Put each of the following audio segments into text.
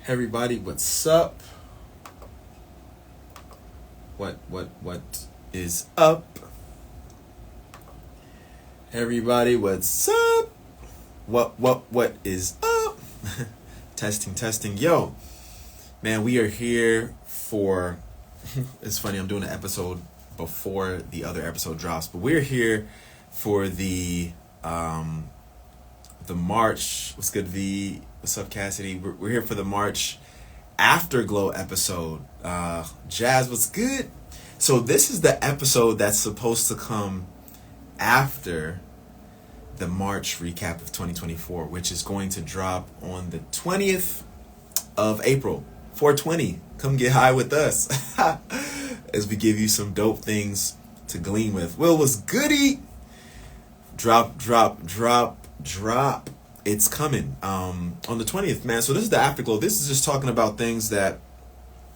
Everybody, what's up? What is up? Everybody, what's up? What is up? Testing. Yo, man, we are here for, it's funny, I'm doing an episode before the other episode drops, but we're here for the March, what's good, V? What's up, Cassidy? We're here for the March Afterglow episode. Jazz, what's good? So this is the episode that's supposed to come after the March recap of 2024, which is going to drop on the 20th of April. 420. Come get high with us as we give you some dope things to glean with. Will, was goody? Drop. It's coming on the 20th, man. So this is the Afterglow. This is just talking about things that,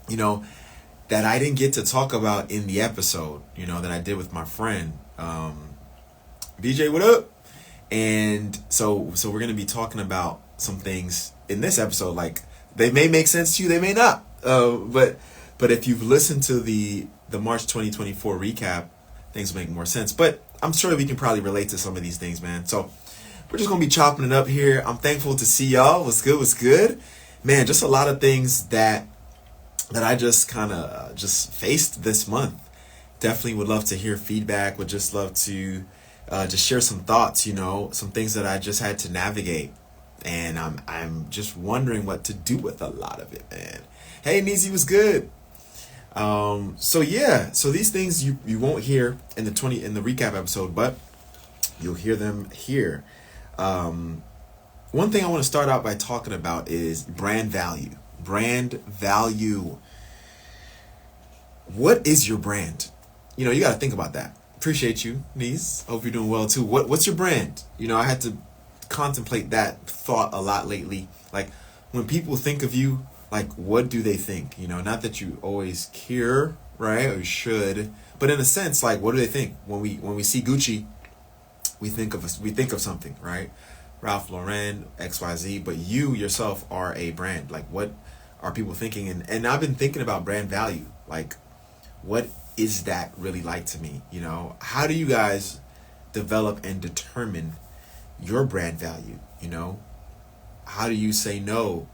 that I didn't get to talk about in the episode, that I did with my friend. BJ, what up? And so we're going to be talking about some things in this episode. Like, they may make sense to you, they may not. But if you've listened to the March 2024 recap, things will make more sense. But I'm sure we can probably relate to some of these things, man. So we're just going to be chopping it up here. I'm thankful to see y'all. What's good? Man, just a lot of things that I just kind of just faced this month. Definitely would love to hear feedback. Would just love to just share some thoughts, some things that I just had to navigate. And I'm just wondering what to do with a lot of it, man. Hey, Neezy, was good. So these things you won't hear in the recap episode, but you'll hear them here. One thing I want to start out by talking about is brand value. What is your brand? You got to think about that. Appreciate you, niece. Hope you're doing well too. What's your brand? I had to contemplate that thought a lot lately. Like, when people think of you, like, what do they think? Not that you always care, right? Or you should, but in a sense, like, what do they think when we see Gucci? We think of something, right? Ralph Lauren, XYZ, but you yourself are a brand. Like, what are people thinking? And I've been thinking about brand value. Like, what is that really like to me? How do you guys develop and determine your brand value? How do you say no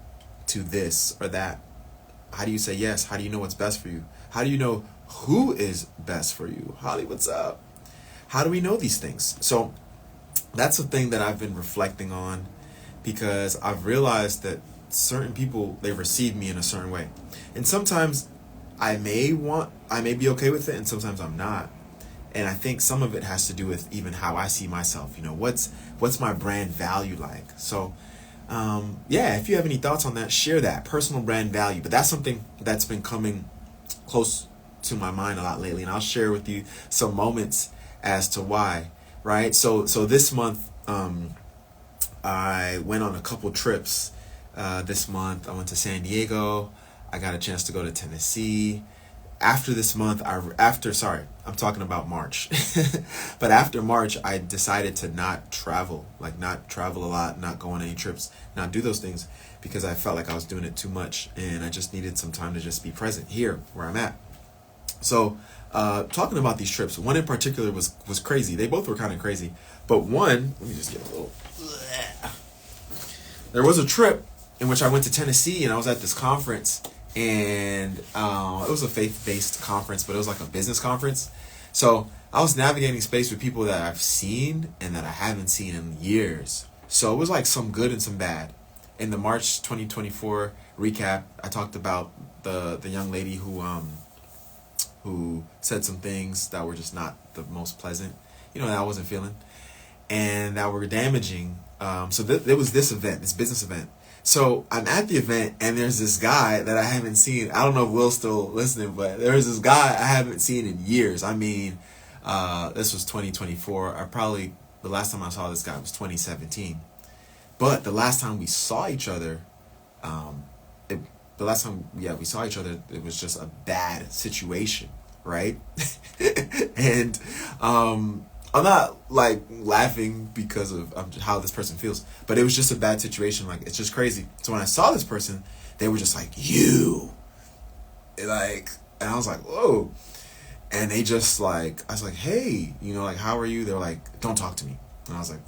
to this or that? How do you say yes? How do you know what's best for you? How do you know who is best for you? Holly, what's up? How do we know these things? So that's a thing that I've been reflecting on, because I've realized that certain people, they receive me in a certain way. And sometimes I may be okay with it, and sometimes I'm not. And I think some of it has to do with even how I see myself. What's my brand value like? So if you have any thoughts on that, share that. Personal brand value. But that's something that's been coming close to my mind a lot lately, and I'll share with you some moments as to why, right? So this month, I went on a couple trips. This month, I went to San Diego. I got a chance to go to Tennessee. After this month, I'm talking about March. But after March, I decided to not travel a lot, not go on any trips, not do those things, because I felt like I was doing it too much, and I just needed some time to just be present here where I'm at. So, talking about these trips, one in particular was crazy. They both were kind of crazy. But one, let me just get a little... There was a trip in which I went to Tennessee, and I was at this conference, and it was a faith-based conference, but it was like a business conference. So I was navigating space with people that I've seen and that I haven't seen in years. So it was like some good and some bad. In the March 2024 recap, I talked about the young lady who said some things that were just not the most pleasant, that I wasn't feeling, and that were damaging. So there was this business event. So I'm at the event, and there's this guy that I haven't seen. I don't know if Will's still listening, but there's this guy I haven't seen in years. I mean, this was 2024. The last time I saw this guy was 2017. But the last time we saw each other, we saw each other, it was just a bad situation, right? And I'm not like laughing because of how this person feels, but it was just a bad situation. Like, it's just crazy. So when I saw this person, they were just like, you, like, and I was like, whoa. And they just like, I was like, hey, you know, like, how are you? They were like, don't talk to me. And I was like,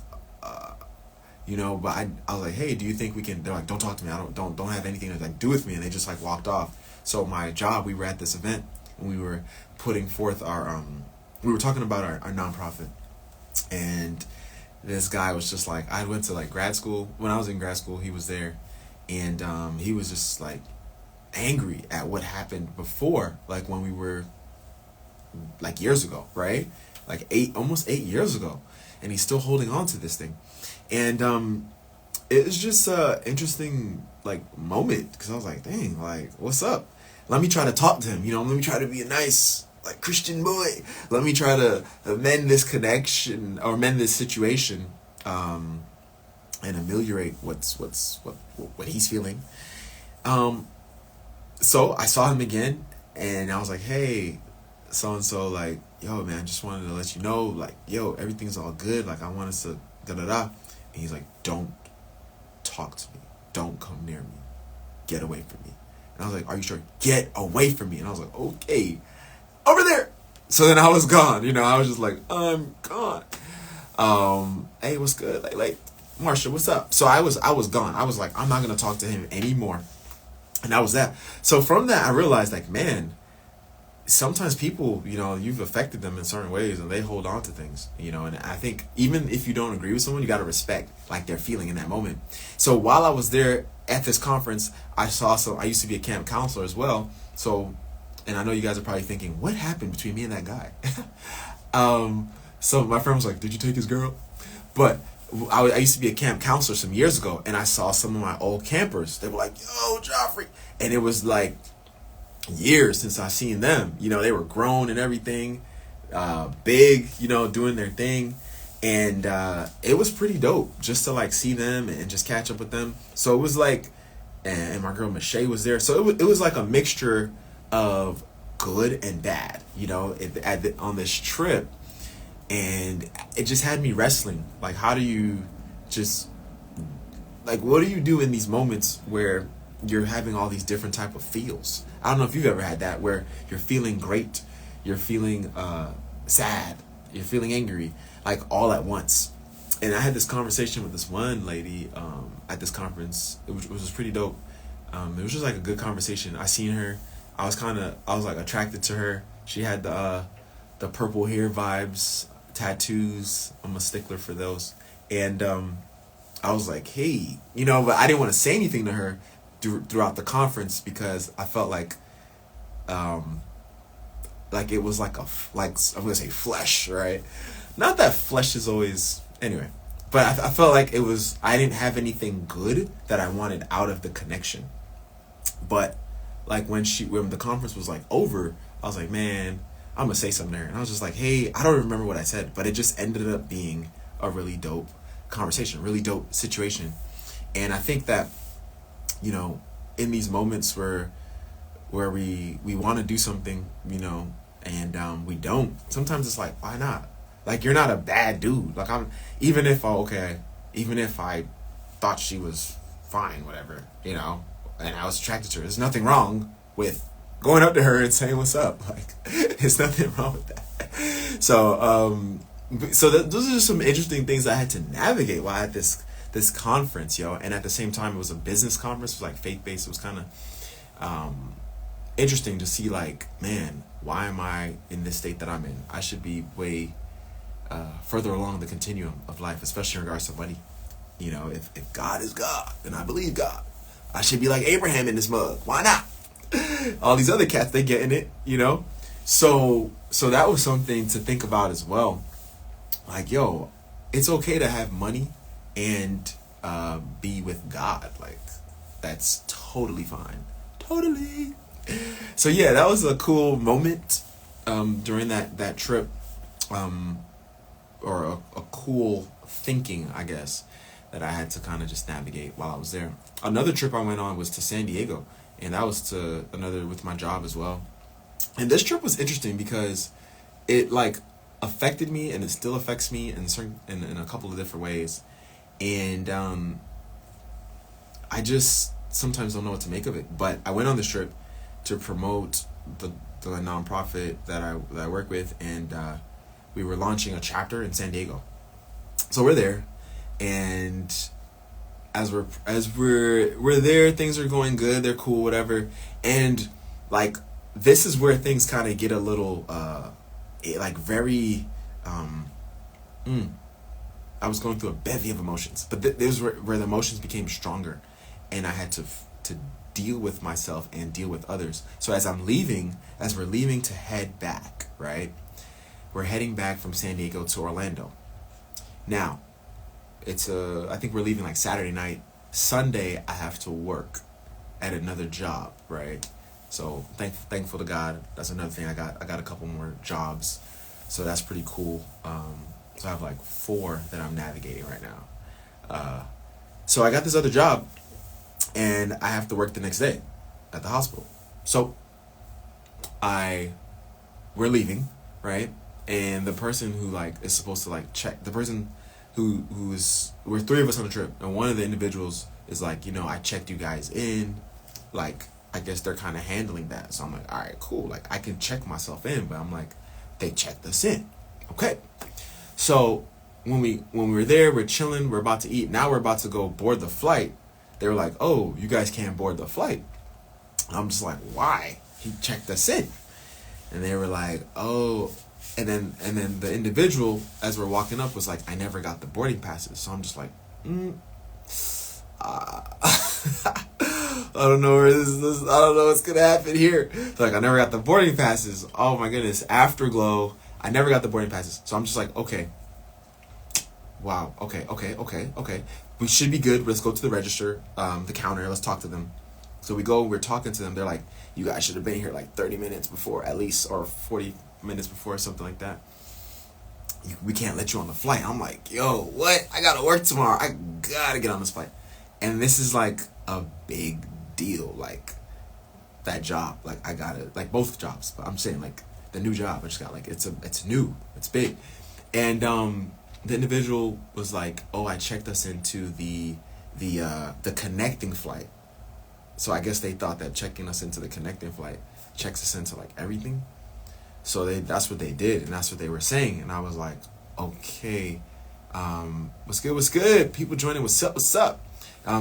you know, but I was like, hey, do you think we can? They're like, don't talk to me. I don't have anything to like do with me. And they just like walked off. So my job, we were at this event and we were putting forth our we were talking about our nonprofit, and this guy was just like, I went to like grad school. When I was in grad school, he was there, and he was just like angry at what happened before, like when we were like years ago, right? Like almost 8 years ago, and he's still holding on to this thing. And it was just a interesting like moment, because I was like, dang, like, what's up? Let me try to talk to him, you know, let me try to be a nice like Christian boy. Let me try to mend this connection or mend this situation, and ameliorate what he's feeling. So I saw him again, and I was like, hey, so and so, like, yo, man, just wanted to let you know, like, yo, everything's all good. Like, I want us to da da da. And he's like, don't talk to me. Don't come near me. Get away from me. And I was like, are you sure? Get away from me. And I was like, okay, over there. So then I was gone. You know, I was just like, I'm gone. Hey, what's good? Like, Marsha, what's up? So I was gone. I was like, I'm not gonna talk to him anymore. And that was that. So from that, I realized, like, man, sometimes people, you know, you've affected them in certain ways and they hold on to things, you know. And I think even if you don't agree with someone, you got to respect like their feeling in that moment. So while I was there at this conference, I used to be a camp counselor as well. So, and I know you guys are probably thinking, what happened between me and that guy? So my friend was like, did you take his girl? But I used to be a camp counselor some years ago, and I saw some of my old campers. They were like, yo, Joffrey. And it was like years since I seen them. You know, they were grown and everything, big, you know, doing their thing. And it was pretty dope just to like see them and just catch up with them. So it was like, and my girl Michelle was there. So it was like a mixture of good and bad, you know, on this trip. And it just had me wrestling. Like, how do you just, like, what do you do in these moments where you're having all these different type of feels? I don't know if you've ever had that, where you're feeling great, you're feeling sad, you're feeling angry, like all at once. And I had this conversation with this one lady at this conference. It was pretty dope. It was just like a good conversation. I seen her. I was like attracted to her. She had the purple hair vibes, tattoos. I'm a stickler for those. And I was like, hey, you know, but I didn't want to say anything to her throughout the conference, because I felt like it was like I'm gonna say flesh, right? Not that flesh is always, anyway, but I felt like I didn't have anything good that I wanted out of the connection. But like when the conference was like over, I was like, man, I'm gonna say something to her. And I was just like, hey, I don't remember what I said, but it just ended up being a really dope conversation, really dope situation. And I think that, you know, in these moments where we want to do something, you know, and we don't, sometimes it's like, why not? Like, you're not a bad dude. Like, even if I thought she was fine, whatever, you know, and I was attracted to her, there's nothing wrong with going up to her and saying what's up. Like, there's nothing wrong with that. So those are just some interesting things I had to navigate while I had this conference, yo. And at the same time, it was a business conference. It was like faith-based. It was kind of interesting to see, like, man, why am I in this state that I'm in? I should be way further along the continuum of life, especially in regards to money. You know, if God is God, and I believe God, I should be like Abraham in this mug. Why not? All these other cats, they getting it, you know? So that was something to think about as well. Like, yo, it's okay to have money and be with God. Like, that's totally fine. Totally. So yeah, that was a cool moment during that trip, or a cool thinking, I guess, that I had to kind of just navigate while I was there. Another trip I went on was to San Diego, and that was with my job as well. And this trip was interesting because it like affected me, and it still affects me in a couple of different ways. And I just sometimes don't know what to make of it. But I went on this trip to promote the nonprofit that I work with, and we were launching a chapter in San Diego. So we're there, and as we're there, things are going good. They're cool, whatever. And like, this is where things kind of get a little very I was going through a bevy of emotions, but this is where the emotions became stronger, and I had to deal with myself and deal with others. So as we're leaving to head back, right? We're heading back from San Diego to Orlando. Now, I think we're leaving like Saturday night. Sunday, I have to work at another job, right? So thankful to God. That's another thing. I got a couple more jobs, so that's pretty cool. So I have like 4 that I'm navigating right now. So I got this other job, and I have to work the next day at the hospital. So we're leaving, right? And the person who like is supposed to like check, the person we're 3 of us on the trip, and one of the individuals is like, I checked you guys in, like, I guess they're kind of handling that. So I'm like, all right, cool. Like, I can check myself in, but I'm like, they checked us in. Okay. So when we were there, we're chilling, we're about to eat. Now we're about to go board the flight. They were like, oh, you guys can't board the flight. I'm just like, why? He checked us in. And they were like, oh. And then the individual, as we're walking up, was like, I never got the boarding passes. So I'm just like, I don't know where this is. I don't know what's going to happen here. So like, I never got the boarding passes. Oh my goodness. Afterglow. I never got the boarding passes. So I'm just like, okay. Wow. Okay. We should be good. Let's go to the register, the counter. Let's talk to them. So we're talking to them. They're like, you guys should have been here like 30 minutes before at least, or 40 minutes before, something like that. We can't let you on the flight. I'm like, yo, what? I gotta work tomorrow. I gotta get on this flight. And this is like a big deal. Like, that job, like, I gotta, like, both jobs, but I'm saying like the new job I just got, like, it's new, it's big. And the individual was like, oh, I checked us into the connecting flight. So I guess they thought that checking us into the connecting flight checks us into like everything. So that's what they did, and that's what they were saying. And I was like, okay, what's good? People joining, what's up?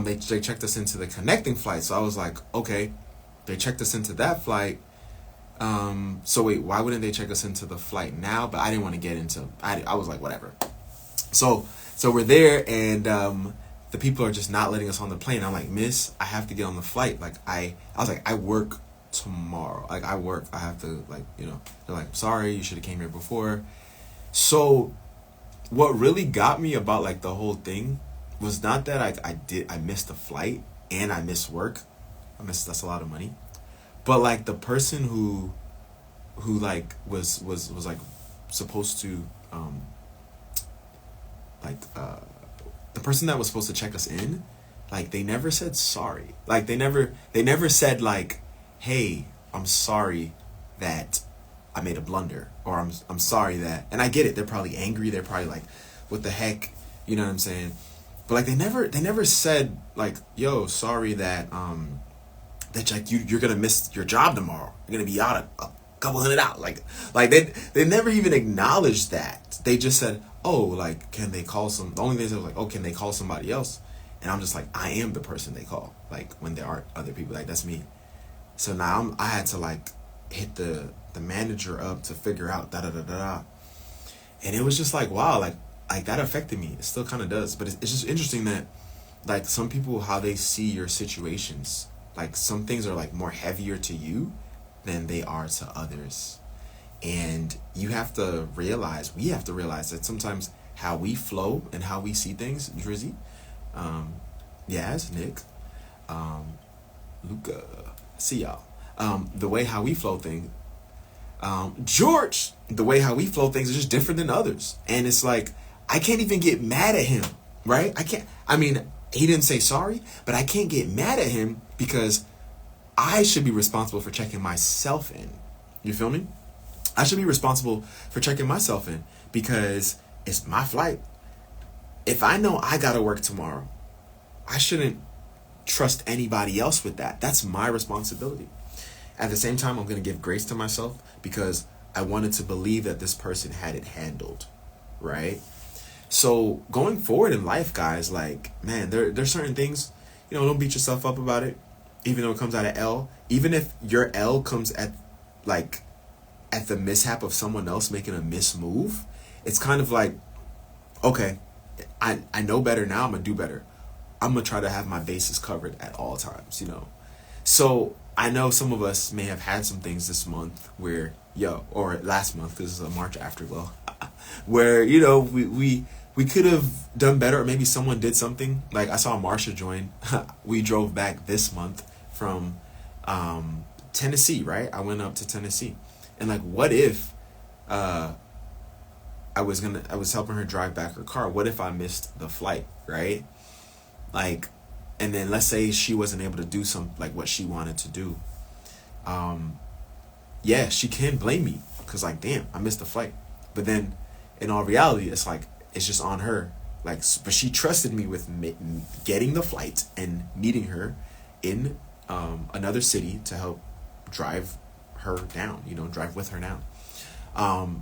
They checked us into the connecting flight. So I was like, okay, they checked us into that flight. So wait, why wouldn't they check us into the flight now? But I didn't want to get into, I was like, whatever. So we're there, and the people are just not letting us on the plane. I'm like, miss, I have to get on the flight. Like, I was like, I work tomorrow. Like, I have to, like, they're like, sorry, you should have came here before. So what really got me about like the whole thing was not that I missed the flight and I missed work. That's a lot of money. But like the person who like was like supposed to the person that was supposed to check us in, like, they never said sorry. Like, they never said like, hey, I'm sorry that I made a blunder, or I'm sorry that, and I get it, they're probably angry, they're probably like, what the heck, you know what I'm saying? But like, they never said like, yo, sorry that that like you're gonna miss your job tomorrow, you're gonna be out a couple hundred out, like they never even acknowledged that. They just said, oh, like, can they call the only thing they was like, oh, can they call somebody else? And I'm just like, I am the person they call, like, when there aren't other people, like, that's me. So now I had to like hit the manager up to figure out and it was just like, wow, like that affected me. It still kind of does, but it's just interesting that like some people, how they see your situations, like some things are like more heavier to you than they are to others. And we have to realize that sometimes how we flow and how we see things, Drizzy, Yaz, Nick, Luca, see y'all, the way how we flow things, George, the way how we flow things is just different than others. And it's like, I can't even get mad at him, right? He didn't say sorry, but I can't get mad at him because I should be responsible for checking myself in. You feel me? I should be responsible for checking myself in because it's my flight. If I know I gotta work tomorrow, I shouldn't trust anybody else with that. That's my responsibility. At the same time, I'm going to give grace to myself because I wanted to believe that this person had it handled, right? So going forward in life, guys, like, man, there's certain things, don't beat yourself up about it, even though it comes out of L. Even if your L comes at the mishap of someone else making a mismove, it's kind of like, okay, I know better now. I'm going to do better. I'm going to try to have my bases covered at all times, So I know some of us may have had some things this month where, or last month, because it's a March Afterglow, where, we could have done better, or maybe someone did something. Like I saw Marsha join. We drove back this month from Tennessee, right? I went up to Tennessee. And like, what if I was helping her drive back her car? What if I missed the flight, right? Like, and then let's say she wasn't able to do what she wanted to do. Yeah, she can blame me because like, damn, I missed the flight. But then in all reality, it's like, it's just on her. Like, but she trusted me with getting the flight and meeting her in another city to help drive her down, drive with her down.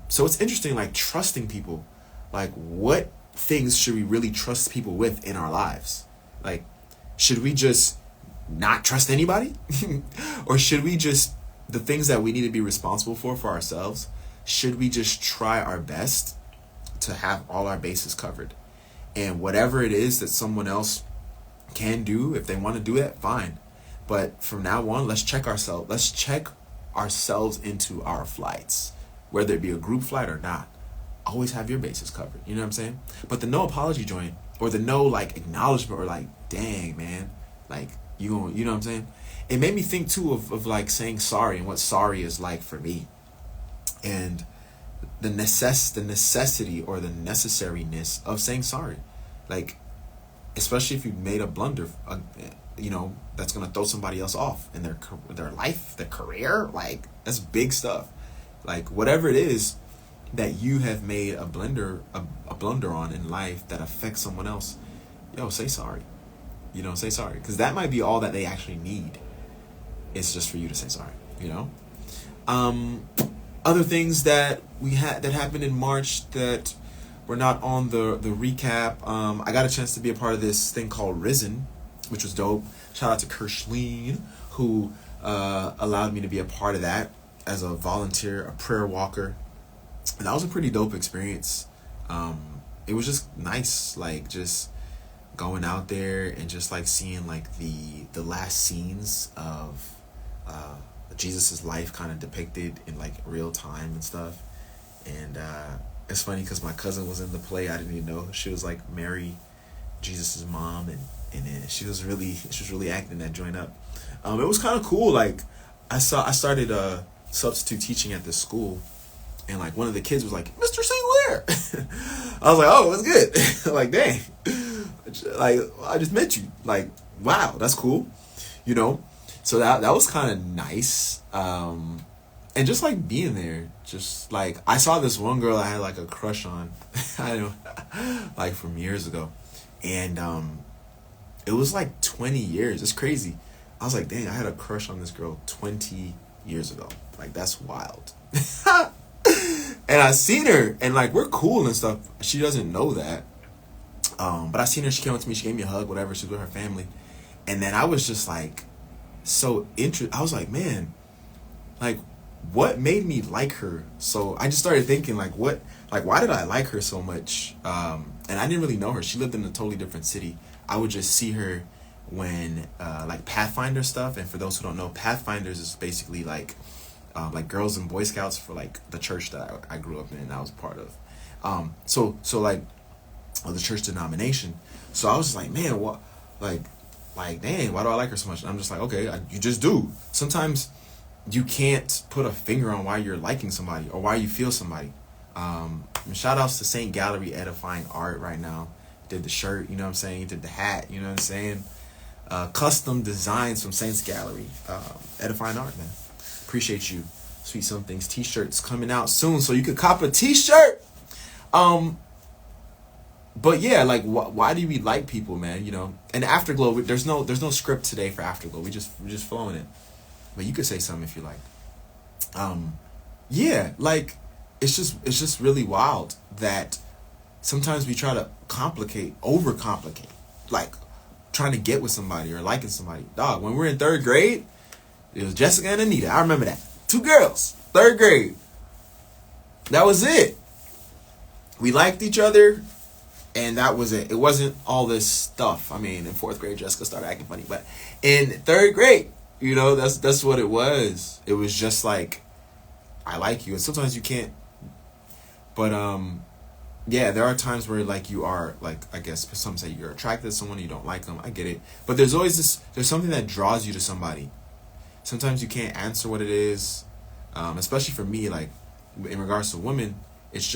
So it's interesting, like trusting people. Like, what things should we really trust people with in our lives? Like, should we just not trust anybody? Or should we just, the things that we need to be responsible for ourselves, should we just try our best to have all our bases covered? And whatever it is that someone else can do, if they want to do it, fine. But from now on, let's check ourselves. Let's check ourselves into our flights, whether it be a group flight or not. Always have your bases covered. You know what I'm saying? But the no apology joint, or the no like acknowledgement, or like, dang man, like you know what I'm saying? It made me think too of like saying sorry and what sorry is like for me, and the necessity or the necessariness of saying sorry, like especially if you made a blunder, that's gonna throw somebody else off in their life, their career. Like, that's big stuff. Like, whatever it is that you have made a blunder on in life that affects someone else, say sorry. Say sorry, because that might be all that they actually need. It's just for you to say sorry. Other things that happened in March that were not on the recap. I got a chance to be a part of this thing called Risen, which was dope. Shout out to Kirschleen, who allowed me to be a part of that as a volunteer, a prayer walker. And that was a pretty dope experience. It was just nice, like just going out there and just like seeing like the last scenes of Jesus's life kind of depicted in like real time and stuff. And it's funny because my cousin was in the play. I didn't even know she was like Mary, Jesus's mom, and she was really acting that joint up. It was kind of cool. Like I started substitute teaching at this school, and like one of the kids was like, "Mr. Sinclair." I was like, "Oh, what's good?" Like, dang, like I just met you. Like, wow, that's cool. So that was kind of nice. And just like being there, just like I saw this one girl I had like a crush on, I know, like from years ago, and it was like 20 years. It's crazy. I was like, dang, I had a crush on this girl 20 years ago. Like, that's wild. And I seen her, and like we're cool and stuff. She doesn't know that, but I seen her. She came up to me. She gave me a hug. Whatever. She was with her family, and then I was just like so interested. I was like, man, like, what made me like her? So I just started thinking, like, why did I like her so much? And I didn't really know her. She lived in a totally different city. I would just see her when, like, Pathfinder stuff. And for those who don't know, Pathfinders is basically like Girls and Boy Scouts for, like, the church that I grew up in and I was part of. So like, the church denomination. So I was just like, man, what, like, dang, why do I like her so much? And I'm just like, okay, you just do. Sometimes you can't put a finger on why you're liking somebody or why you feel somebody. Shout outs to St. Gallery Edifying Art right now. Did the shirt, you know what I'm saying? Did the hat, you know what I'm saying? Custom designs from Saint's Gallery. Edifying Art, man. Appreciate you. Sweet Some Things t-shirts coming out soon, so you could cop a t-shirt. But yeah, like why do we like people, man? You know, and Afterglow, there's no script today for Afterglow. We're just flowing it. But you could say something if you like. Yeah, like it's just really wild that sometimes we try to overcomplicate, like trying to get with somebody or liking somebody. Dog, when we were in third grade, it was Jessica and Anita. I remember that. 2 girls, third grade. That was it. We liked each other, and that was it. It wasn't all this stuff. I mean, in 4th grade, Jessica started acting funny, but in 3rd grade, you know, that's what it was. It was just like, I like you, and sometimes you can't. But yeah, there are times where like you are like, I guess some say you're attracted to someone, you don't like them. I get it, but there's always there's something that draws you to somebody. Sometimes you can't answer what it is, especially for me. Like in regards to women, it's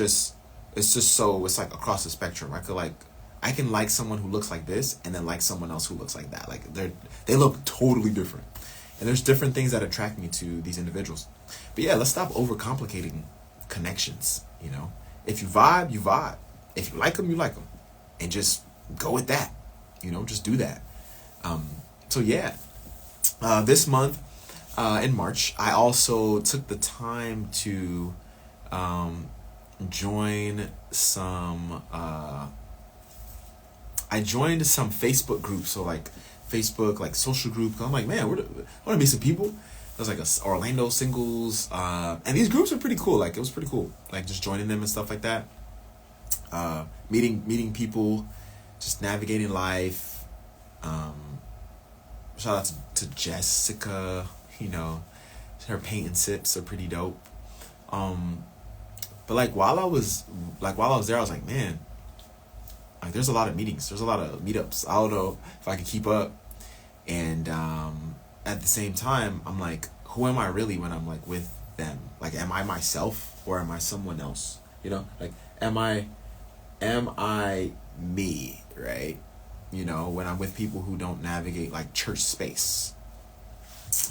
like across the spectrum. I can like someone who looks like this, and then like someone else who looks like that. Like they look totally different, and there's different things that attract me to these individuals. But yeah, let's stop overcomplicating connections. You know, if you vibe, you vibe. If you like them, you like them, and just go with that. You know, just do that. So yeah, this month in March, I also took the time to join some. I joined some Facebook groups. So like Facebook, like social group. I'm like, man, I want to meet some people. There's like a Orlando singles, and these groups are pretty cool. Like it was pretty cool, like just joining them and stuff like that. Meeting people, just navigating life. Shout out to Jessica. You know, her paint and sips are pretty dope. But like while I was there, I was like, man, like there's a lot of meetings, there's a lot of meetups. I don't know if I could keep up, and at the same time, I'm like, who am I really when I'm like with them? Like, am I myself or am I someone else? You know, like, am I me, right? You know, when I'm with people who don't navigate like church space,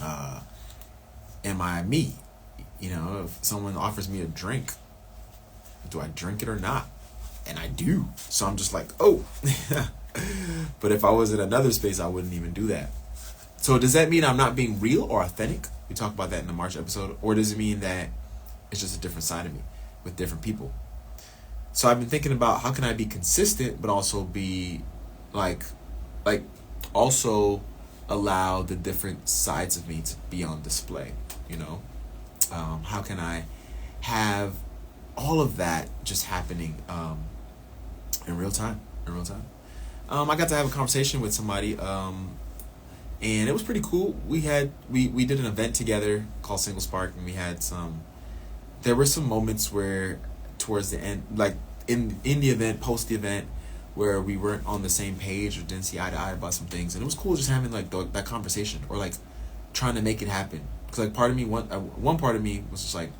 am I me? You know, if someone offers me a drink, do I drink it or not? And I do. So I'm just like, oh. But if I was in another space, I wouldn't even do that. So does that mean I'm not being real or authentic? We talked about that in the March episode. Or does it mean that it's just a different side of me with different people? So I've been thinking about how can I be consistent, but also be like also allow the different sides of me to be on display, you know? How can I have all of that just happening in real time? I got to have a conversation with somebody, and it was pretty cool. We did an event together called Single Spark, and there were some moments where towards the end, like in the event, post the event, where we weren't on the same page or didn't see eye to eye about some things, and it was cool just having like that conversation or like trying to make it happen. Cause like part of me, one part of me was just like,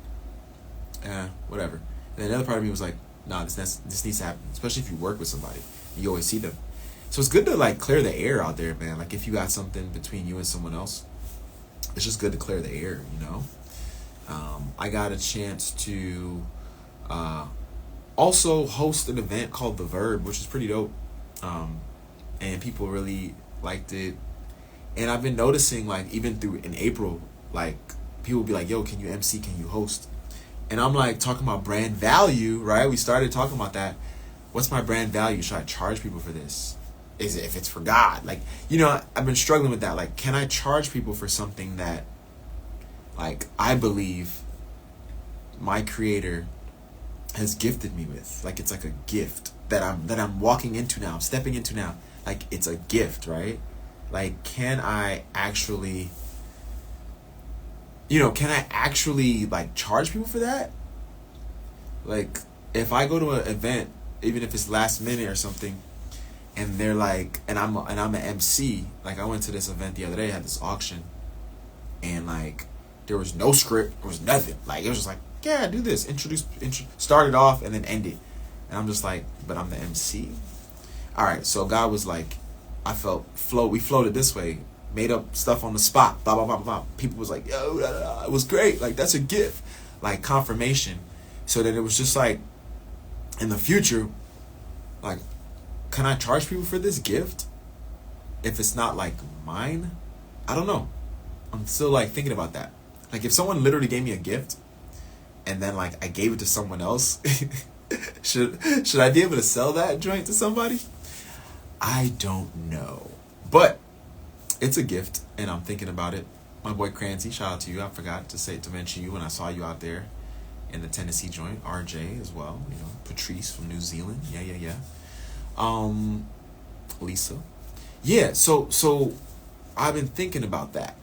whatever, and then another part of me was like, nah, this needs to happen, especially if you work with somebody, you always see them. So it's good to like clear the air out there, man. Like if you got something between you and someone else, it's just good to clear the air, you know. I got a chance to also host an event called The Verb, which is pretty dope, and people really liked it. And I've been noticing, like, even through in April, like people will be like, yo, can you MC, can you host? And I'm like talking about brand value, right? We started talking about that. What's my brand value? Should I charge people for this? Is it if it's for God? Like, you know, I've been struggling with that. Like, can I charge people for something that, like, I believe my creator has gifted me with? Like, it's like a gift that I'm walking into now. I'm stepping into now. Like, it's a gift, right? Like, can I actually like charge people for that? Like, if I go to an event, even if it's last minute or something, and they're like, and I'm an MC, like I went to this event the other day, I had this auction, and like there was no script, there was nothing. Like it was just like, yeah, do this, start it off and then end it. And I'm just like, but I'm the MC. All right, so God was like, we floated this way, made up stuff on the spot, blah, blah, blah, blah. People was like, yo, blah, blah, blah. It was great. Like, that's a gift. Like, confirmation. So that it was just like, in the future, like, can I charge people for this gift if it's not like mine? I don't know. I'm still like thinking about that. Like if someone literally gave me a gift and then like I gave it to someone else, should I be able to sell that joint to somebody? I don't know. But it's a gift and I'm thinking about it. My boy Crancy, shout out to you. I forgot to mention you when I saw you out there in the Tennessee joint. RJ as well. You know, Patrice from New Zealand. Yeah. Lisa. Yeah, so I've been thinking about that,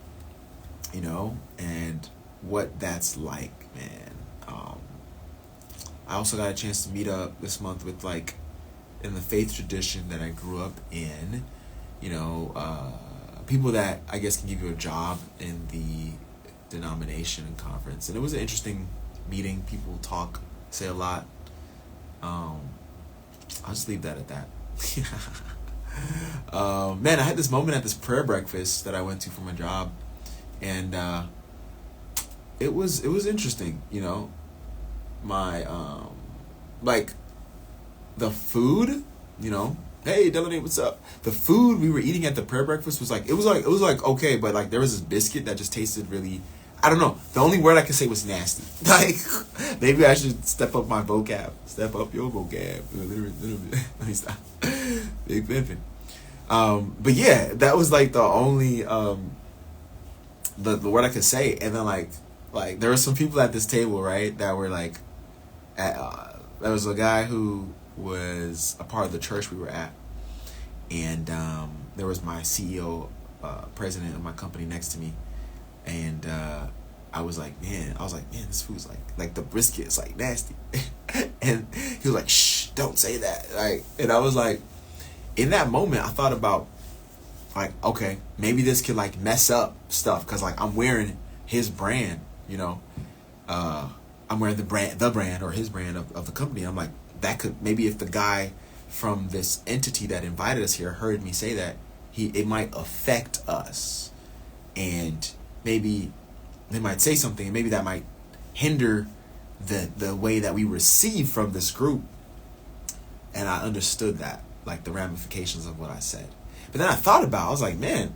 you know, and what that's like, man. I also got a chance to meet up this month with, like, in the faith tradition that I grew up in, you know, people that I guess can give you a job in the denomination and conference. And it was an interesting meeting. People talk, say a lot. I'll just leave that at that. Man, I had this moment at this prayer breakfast that I went to for my job, and it was interesting, you know. My like the food, you know. Hey, Delaney, what's up? The food we were eating at the prayer breakfast was like it was like okay, but like there was this biscuit that just tasted really, I don't know. The only word I could say was nasty. Like maybe I should step up my vocab. Step up your vocab. Let me stop. Big pimpin'. But yeah, that was like the only the word I could say. And then like there were some people at this table, right, that were like there was a guy who was a part of the church we were at, and there was my CEO, president of my company next to me, and I was like, man, this food's like the brisket's like nasty. And he was like, shh, don't say that. Like, and I was like, in that moment, I thought about, like, okay, maybe this could like mess up stuff, because like I'm wearing his brand, you know, I'm wearing the brand or his brand of the company. I'm like, that could, maybe if the guy from this entity that invited us here heard me say that, it might affect us, and maybe they might say something, and maybe that might hinder the way that we receive from this group. And I understood that, like the ramifications of what I said. But then I thought about it, I was like, man,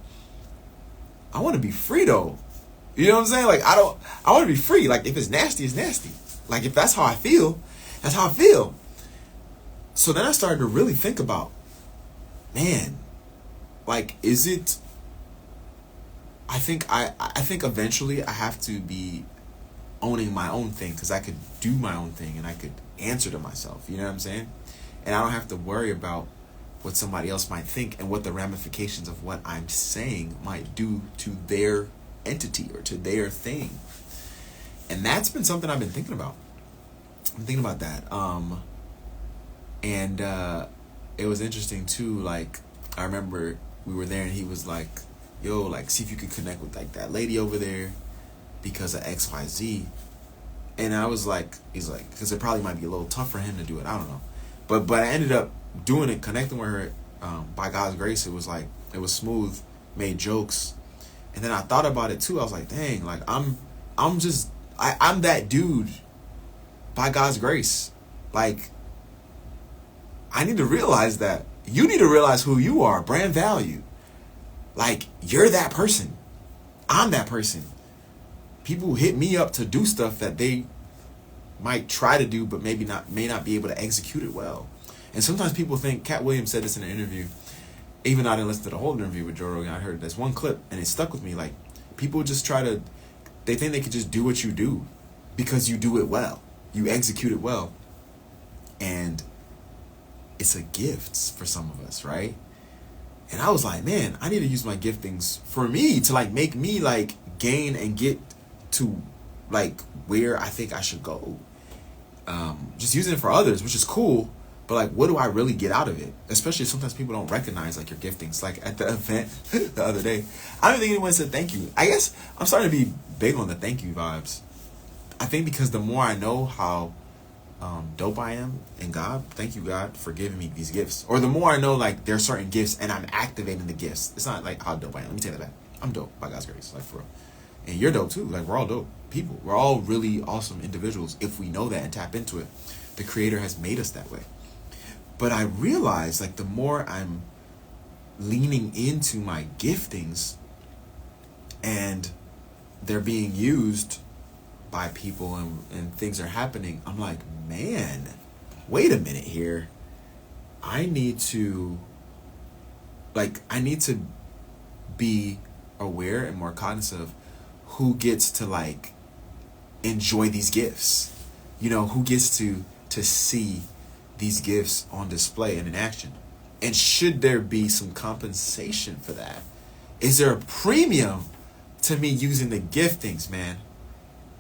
I want to be free though. You know what I'm saying? Like I want to be free. Like if it's nasty, it's nasty. Like if that's how I feel, that's how I feel. So then I started to really think about, man, like, is it, I think eventually I have to be owning my own thing, because I could do my own thing and I could answer to myself. You know what I'm saying? And I don't have to worry about what somebody else might think and what the ramifications of what I'm saying might do to their entity or to their thing. And that's been something I've been thinking about. I'm thinking about that. And it was interesting too. Like, I remember we were there and he was like, yo, like, see if you could connect with like that lady over there because of XYZ. And I was like, he's like, because it probably might be a little tough for him to do it. I don't know. But I ended up doing it, connecting with her. By God's grace, it was like, it was smooth, made jokes. And then I thought about it too. I was like, dang, like I'm that dude by God's grace. Like, I need to realize that. You need to realize who you are, brand value. Like, you're that person. I'm that person. People hit me up to do stuff that they might try to do, but may not be able to execute it well. And sometimes people think, Cat Williams said this in an interview, even though I didn't listen to the whole interview with Joe Rogan, I heard this one clip and it stuck with me. Like, people just they think they could just do what you do because you do it well. You execute it well. And it's a gift for some of us, right? And I was like, man, I need to use my giftings for me to like make me like gain and get to like where I think I should go. Just using it for others, which is cool. But like, what do I really get out of it? Especially sometimes people don't recognize like your giftings. Like at the event the other day, I don't think anyone said thank you. I guess I'm starting to be big on the thank you vibes. I think because the more I know how dope I am in God, thank you God for giving me these gifts. Or the more I know like there are certain gifts and I'm activating the gifts. It's not like how dope I am. Let me tell you that. I'm dope by God's grace, like for real. And you're dope too. Like, we're all dope people. We're all really awesome individuals if we know that and tap into it. The Creator has made us that way. But I realize, like, the more I'm leaning into my giftings and they're being used by people and things are happening, I'm like, man, wait a minute here. I need to be aware and more cognizant of who gets to, like, enjoy these gifts. You know, who gets to see these gifts on display and in action. And should there be some compensation for that? Is there a premium to me using the giftings, man?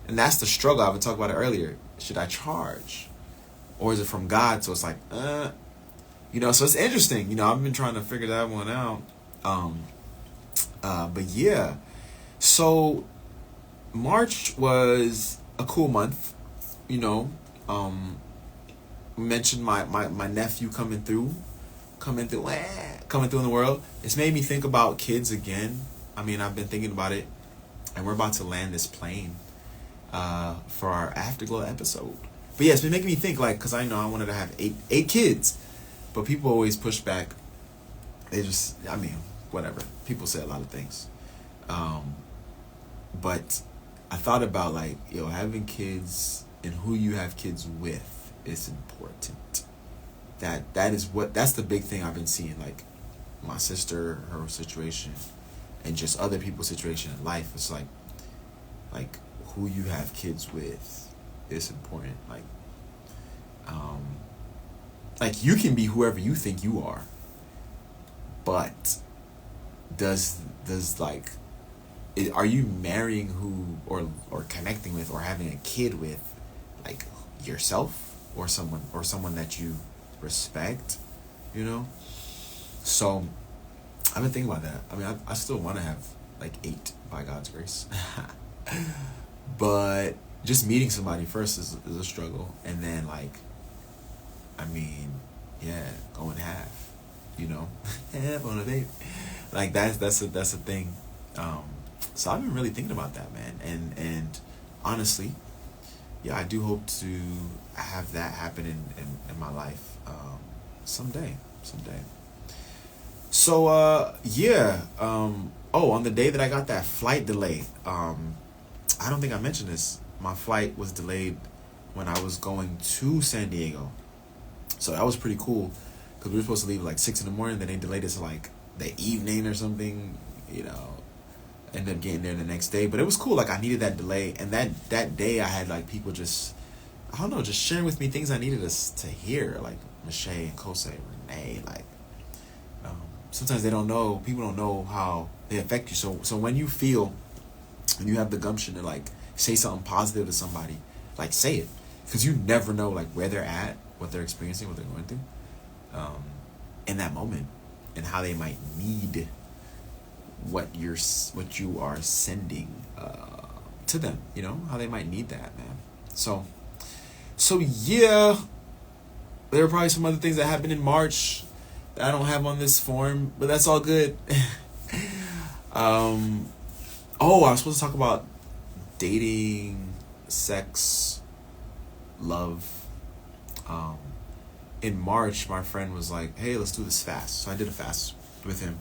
And that's the struggle. I've been talking about it earlier. Should I charge? Or is it from God? So it's like, you know, so it's interesting. You know, I've been trying to figure that one out. But yeah. So March was a cool month. You know, mentioned my nephew coming through in the world. It's made me think about kids again. I mean, I've been thinking about it, and we're about to land this plane for our Afterglow episode. But yeah, it's been making me think, like, because I know I wanted to have eight kids, but people always push back. They just, I mean, whatever. People say a lot of things. But I thought about, like, having kids and who you have kids with is important. That's the big thing I've been seeing, like my sister, her situation, and just other people's situation in life. It's like who you have kids with is important. Like you can be whoever you think you are, but are you marrying who or connecting with or having a kid with, like, yourself or someone that you respect, you know? So I've been thinking about that. I mean, I still want to have like 8 by God's grace. But just meeting somebody first is a struggle. And then, like, I mean, yeah, going half, you know, half on a date. Like that's a thing. So I've been really thinking about that, man. And honestly, yeah, I do hope to have that happen in my life someday. So yeah. On the day that I got that flight delay, I don't think I mentioned this. My flight was delayed when I was going to San Diego. So that was pretty cool because we were supposed to leave like 6 a.m. Then they delayed it to like the evening or something, you know. Ended up getting there the next day, but it was cool. Like, I needed that delay, and that day I had like people just, I don't know, just sharing with me things I needed to hear, like Michelle and Kose, Renee. Like, sometimes people don't know how they affect you. So when you have the gumption to like say something positive to somebody, like, say it, because you never know like where they're at, what they're experiencing, what they're going through, in that moment, and how they might need what you are sending to them, you know, how they might need that, man. So yeah, there are probably some other things that happened in March that I don't have on this form, but that's all good. I was supposed to talk about dating, sex, love. In March, my friend was like, hey, let's do this fast. So I did a fast with him.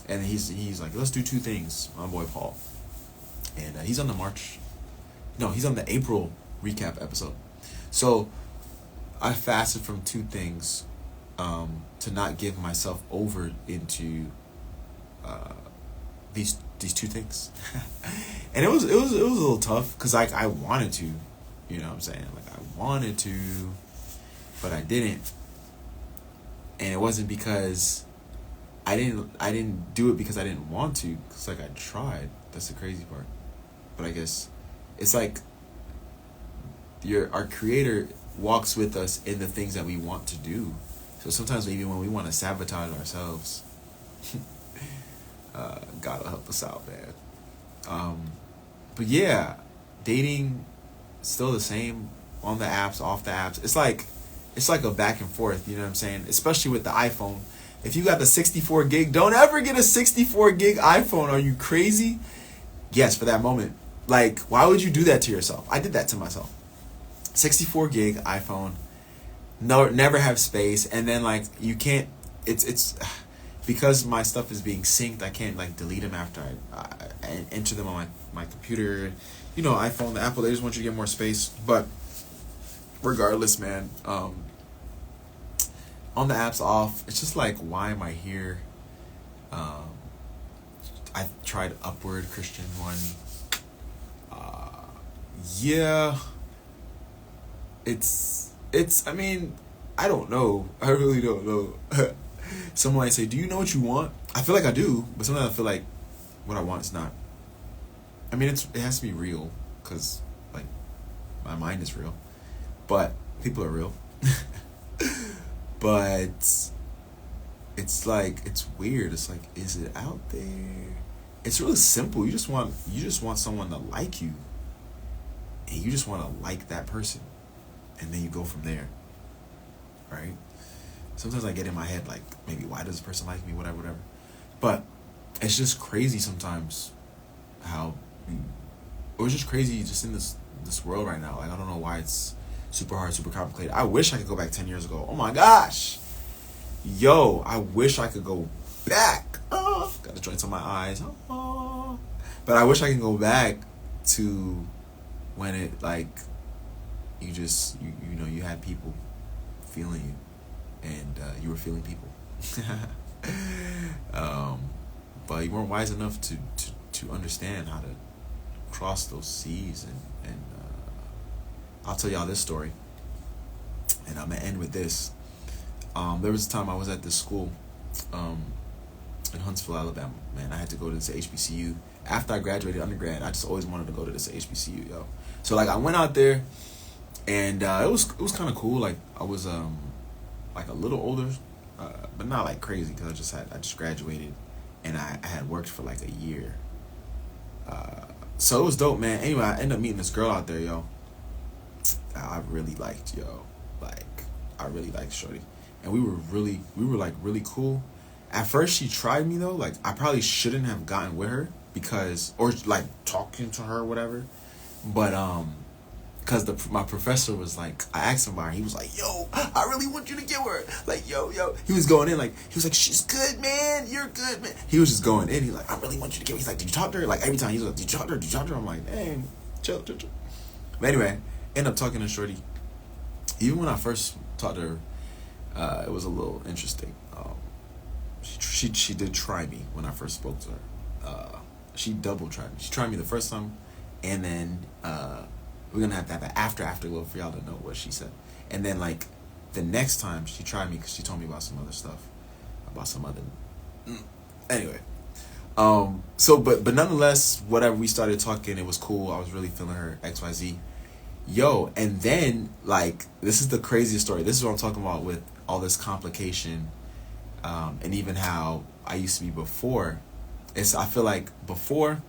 And he's like, let's do 2 things, my boy Paul. And he's on the April recap episode. So I fasted from 2 things to not give myself over into these 2 things. And it was a little tough because like I wanted to, you know what I'm saying? Like I wanted to, but I didn't. And it wasn't because I didn't do it because I didn't want to. It's like I tried. That's the crazy part. But I guess it's like our Creator walks with us in the things that we want to do. So sometimes even when we want to sabotage ourselves, God will help us out, man. But yeah, dating still the same on the apps, off the apps. It's like a back and forth. You know what I'm saying? Especially with the iPhone. If you got the 64 gig, don't ever get a 64 gig iPhone. Are you crazy? Yes, for that moment. Like, why would you do that to yourself? I did that to myself. 64 gig iPhone. no, never have space, and then like you can't. It's because my stuff is being synced. I can't like delete them after I enter them on my computer. You know, iPhone, the Apple, they just want you to get more space. But regardless, man, on the apps off, it's just like, why am I here? I tried Upward Christian one. Yeah, it's. I mean, I don't know. I really don't know. Someone might say, "Do you know what you want?" I feel like I do, but sometimes I feel like what I want is not. I mean, it has to be real, because like my mind is real, but people are real. But it's like, it's weird. It's like, is it out there? It's really simple. You just want someone to like you, and you just want to like that person, and then you go from there, right? Sometimes I get in my head like, maybe why does this person like me, whatever. But it's just crazy sometimes how, or it's just crazy just in this world right now. Like, I don't know why it's super hard, super complicated. I wish I could go back 10 years ago. Oh my gosh. Yo, I wish I could go back. Oh, got the joints on my eyes. Oh. But I wish I could go back to when it, like, you just, you know, you had people feeling you, and you were feeling people. But you weren't wise enough to understand how to cross those seas, and I'll tell y'all this story, and I'm gonna end with this. There was a time I was at this school in Huntsville, Alabama. Man, I had to go to this HBCU. After I graduated undergrad, I just always wanted to go to this HBCU, yo. So like, I went out there, and it was kind of cool. Like, I was like a little older, but not like crazy, because I just graduated, and I had worked for like a year. So it was dope, man. Anyway, I ended up meeting this girl out there, yo. I really liked, yo. Like, I really liked shorty, and we were like really cool. At first, she tried me though. Like, I probably shouldn't have gotten with her, because, or like talking to her or whatever. But because my professor was like, I asked him about her. He was like, yo, I really want you to get with her. Like, yo. He was going in like, he was like, she's good, man. You're good, man. He was just going in. He's like, I really want you to get with her. He's like, did you talk to her? Like, every time he's like, did you talk to her? Did you talk to her? I'm like, dang, chill. But anyway, end up talking to shorty. Even when I first talked to her, it was a little interesting. She did try me when I first spoke to her. She double tried me. She tried me the first time, and then we're gonna have to have an afterglow for y'all to know what she said. And then like the next time she tried me, because she told me about some other stuff, about some other. Anyway, so but nonetheless, whatever, we started talking. It was cool. I was really feeling her, XYZ. Yo, and then like, this is the craziest story. This is what I'm talking about with all this complication, and even how I used to be before. I feel like before,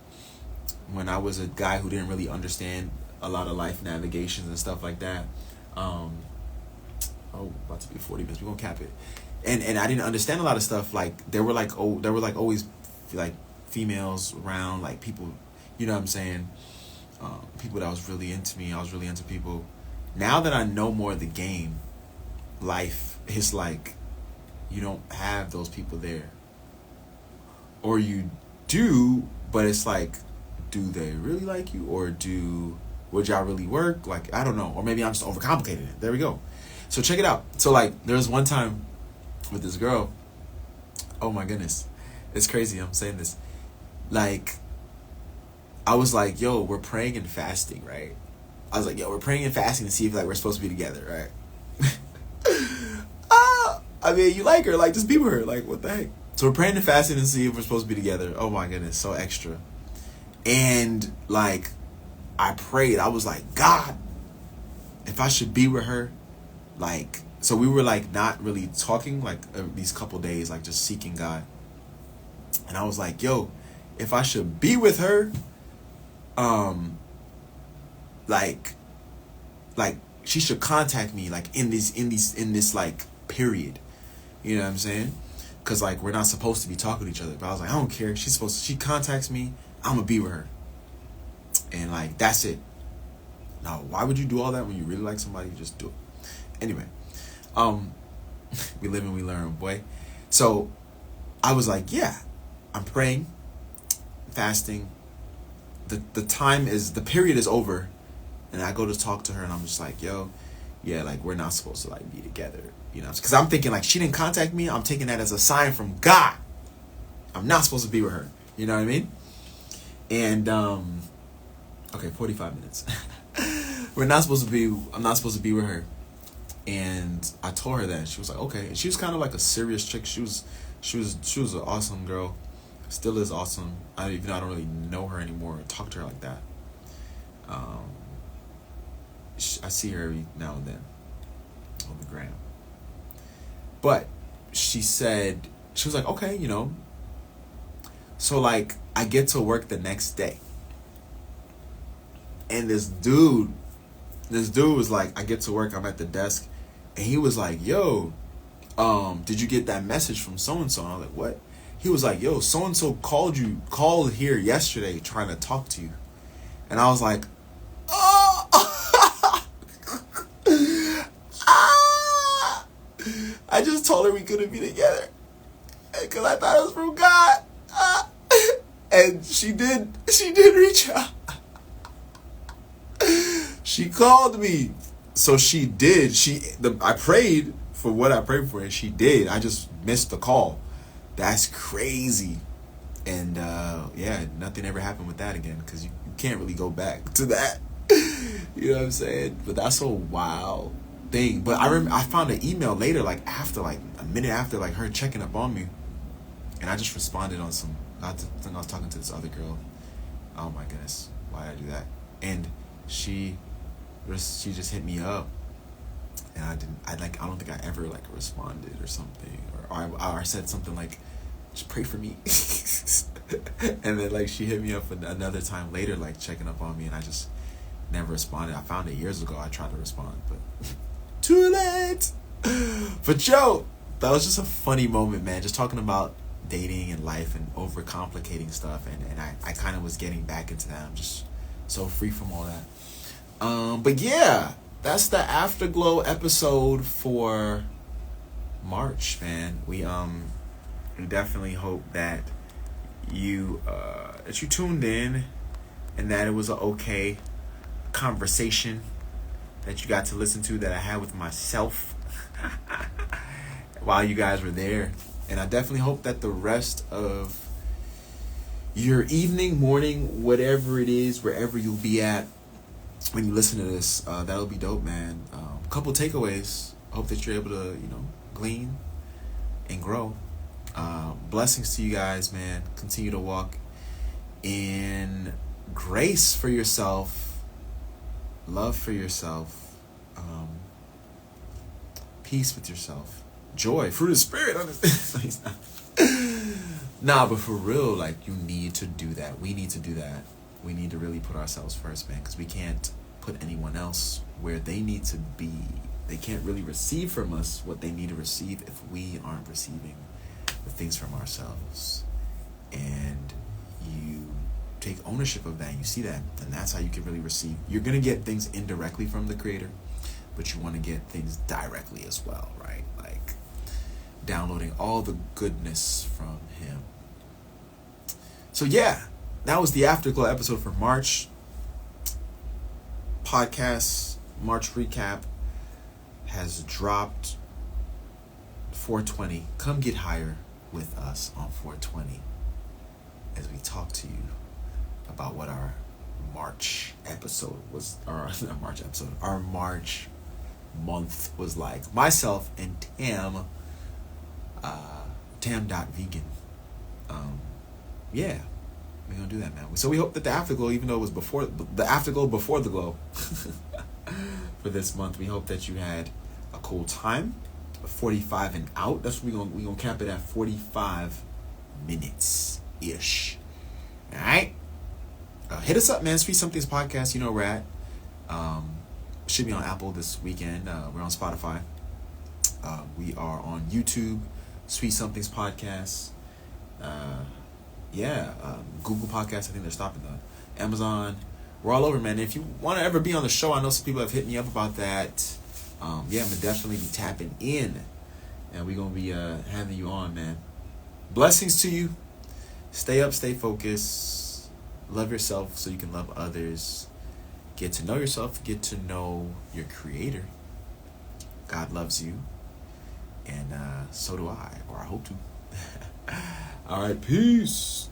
when I was a guy who didn't really understand a lot of life navigations and stuff like that. About to be 40 minutes. We're gonna cap it. And I didn't understand a lot of stuff. Like, there were always like females around, like people, you know what I'm saying? People that was really into me. I was really into people. Now that I know more of the game, life is like, you don't have those people there. Or you do, but it's like, do they really like you? Or would y'all really work? Like, I don't know. Or maybe I'm just overcomplicating it. There we go. So check it out. So like, there was one time with this girl. Oh my goodness. It's crazy I'm saying this. Like, I was like, yo, we're praying and fasting, right? I was like, yo, we're praying and fasting to see if like we're supposed to be together, right? I mean, you like her, like, just be with her. Like, what the heck? So we're praying and fasting to see if we're supposed to be together. Oh my goodness, so extra. And like, I prayed. I was like, God, if I should be with her, like, so we were like not really talking, like these couple days, like just seeking God. And I was like, yo, if I should be with her, like she should contact me like in this like period. You know what I'm saying? Cause like, we're not supposed to be talking to each other. But I was like, I don't care. She contacts me, I'm gonna be with her. And like, that's it. Now, why would you do all that when you really like somebody? You just do it. Anyway, We live and we learn, boy. So I was like, yeah, I'm praying, fasting. The time is, the period is over. And I go to talk to her and I'm just like, yo, yeah, like we're not supposed to like be together. You know, because I'm thinking like she didn't contact me. I'm taking that as a sign from God. I'm not supposed to be with her. You know what I mean? And, okay, 45 minutes. I'm not supposed to be with her. And I told her that. She was like, okay. And she was kind of like a serious chick. She was an awesome girl. Still is awesome. Even though I don't really know her anymore or talk to her like that. I see her every now and then on the gram. But she was like, okay, you know. So like I get to work the next day. And this dude was like, I get to work, I'm at the desk, and he was like, yo, did you get that message from so-and-so? And I was like, what? He was like, yo, so-and-so called here yesterday trying to talk to you. And I was like, oh! I just told her we couldn't be together. Because I thought it was from God. And she did reach out. She called me. So she did. I prayed for what I prayed for, and she did. I just missed the call. That's crazy. And yeah, nothing ever happened with that again, because you can't really go back to that. You know what I'm saying? But that's a wild thing. But I found an email later, like after, like a minute after, like her checking up on me, and I just responded on some. I think I was talking to this other girl. Oh my goodness, why did I do that? And she just hit me up, and I don't think I ever like responded or something, or I said something like, just pray for me. And then like she hit me up another time later, like checking up on me, and I just never responded. I found it years ago. I tried to respond, but too late. But yo, that was just a funny moment, man. Just talking about dating and life and overcomplicating stuff, and I kind of was getting back into that. I'm just so free from all that. But yeah, that's the Afterglow episode for March, man. We definitely hope that you tuned in, and that it was an okay conversation that you got to listen to, that I had with myself while you guys were there. And I definitely hope that the rest of your evening, morning, whatever it is, wherever you'll be at when you listen to this, that'll be dope, man. Couple takeaways. Hope that you're able to, glean and grow. Blessings to you guys, man. Continue to walk in grace for yourself, love for yourself, peace with yourself, joy, fruit of the spirit. Nah, but for real, like, you need to do that. We need to do that. We need to really put ourselves first, man, because we can't put anyone else where they need to be. They can't really receive from us what they need to receive if we aren't receiving the things from ourselves. And you take ownership of that, and you see that, and that's how you can really receive. You're going to get things indirectly from the Creator, but you want to get things directly as well, right? Like downloading all the goodness from Him. So yeah, that was the Afterglow episode for March. Podcast March recap has dropped. 420. Come get higher with us on 420 as we talk to you about what our March episode was, or not March episode, our March month was like. Myself and Tam.vegan. Yeah, we're gonna do that, man. So we hope that the Afterglow, even though it was before the Afterglow before the glow for this month, we hope that you had a cool time. 45 and out. That's what we gonna cap it at 45 minutes ish. All right. Hit us up, man. Sweet Somethings Podcast. You know where we're at. Should be on Apple this weekend. We're on Spotify. We are on YouTube. Sweet Somethings Podcast. Google Podcast. I think they're stopping the Amazon. We're all over, man. If you want to ever be on the show, I know some people have hit me up about that. Yeah, I'm gonna definitely be tapping in, and we're gonna be having you on, man. Blessings to you. Stay up, stay focused. Love yourself so you can love others. Get to know yourself. Get to know your Creator. God loves you, and so do I, or I hope to. All right, peace.